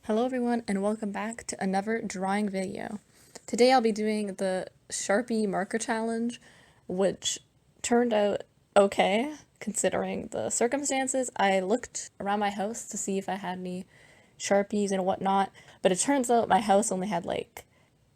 Hello everyone and welcome back to another drawing video. Today I'll be doing the Sharpie Marker challenge, which turned out okay considering the circumstances. I looked around my house to see if I had any Sharpies and whatnot, but it turns out my house only had like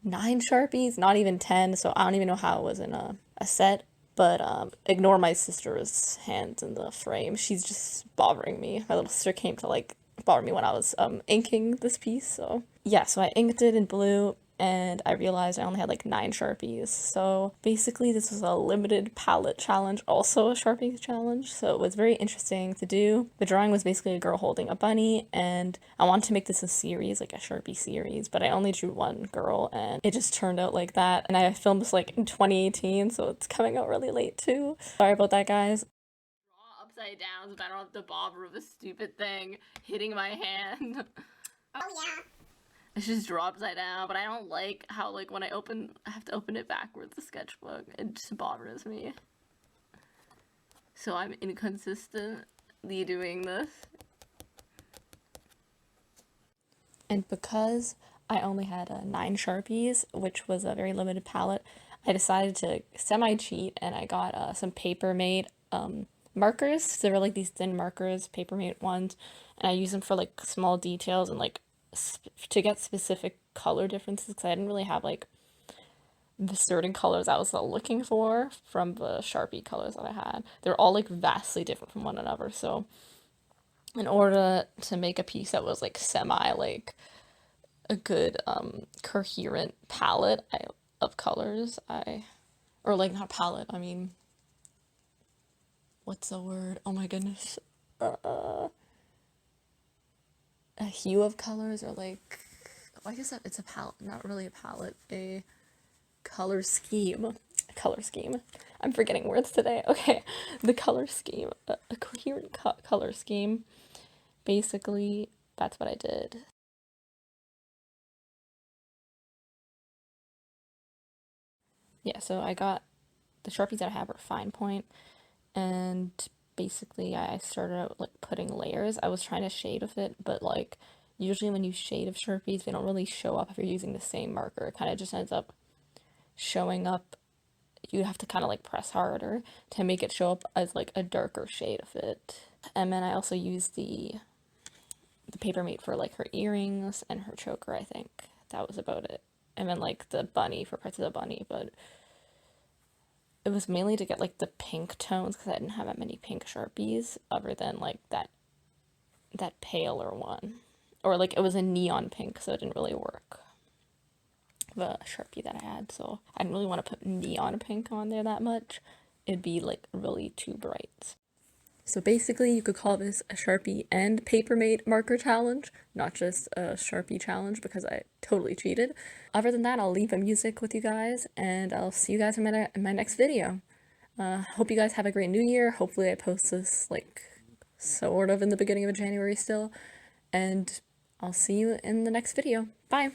9 Sharpies, not even 10, so I don't even know how it was in a set. But ignore my sister's hands in the frame. She's just bothering me. My little sister came to bother me when I was inking this piece. So yeah, so I inked it in blue and I realized I only had like 9 Sharpies. So basically this was a limited palette challenge, also a Sharpie challenge. So it was very interesting to do. The drawing was basically a girl holding a bunny, and I wanted to make this a series, like a Sharpie series, but I only drew one girl and it just turned out like that. And I filmed this like in 2018, so it's coming out really late too. Sorry about that, guys. Upside down so that I don't have to bother with this stupid thing hitting my hand. Oh yeah. I just draw upside down, but I don't like how when I have to open it backwards, the sketchbook. It just bothers me. So I'm inconsistently doing this. And because I only had 9 Sharpies, which was a very limited palette, I decided to semi-cheat and I got some Papermate markers. They were like these thin markers, Papermate ones, and I use them for like small details and like to get specific color differences, because I didn't really have like the certain colors I was looking for from the Sharpie colors that I had. They're all like vastly different from one another. So in order to make a piece that was like semi like a good coherent palette of colors, or like not palette, I mean, what's the word? Oh my goodness. A hue of colors, or like, I guess it's a palette, not really a palette, a color scheme. I'm forgetting words today. Okay, the color scheme, a coherent color scheme. Basically, that's what I did. Yeah, so I got the Sharpies that I have are fine point, and basically I started out like putting layers. I was trying to shade with it, but like usually when you shade of Sharpies, they don't really show up if you're using the same marker. It kind of just ends up showing up. You have to kind of like press harder to make it show up as like a darker shade of it. And then I also used the Papermate for like her earrings and her choker, I think. That was about it. And then like the bunny for parts of the bunny, but it was mainly to get like the pink tones because I didn't have that many pink Sharpies other than like that paler one. Or like it was a neon pink, so it didn't really work, the Sharpie that I had. So I didn't really want to put neon pink on there that much. It'd be like really too bright. So basically you could call this a Sharpie and Papermate marker challenge, not just a Sharpie challenge, because I totally cheated. Other than that, I'll leave the music with you guys, and I'll see you guys in my next video. Hope you guys have a great new year. Hopefully I post this like sort of in the beginning of January still, and I'll see you in the next video. Bye!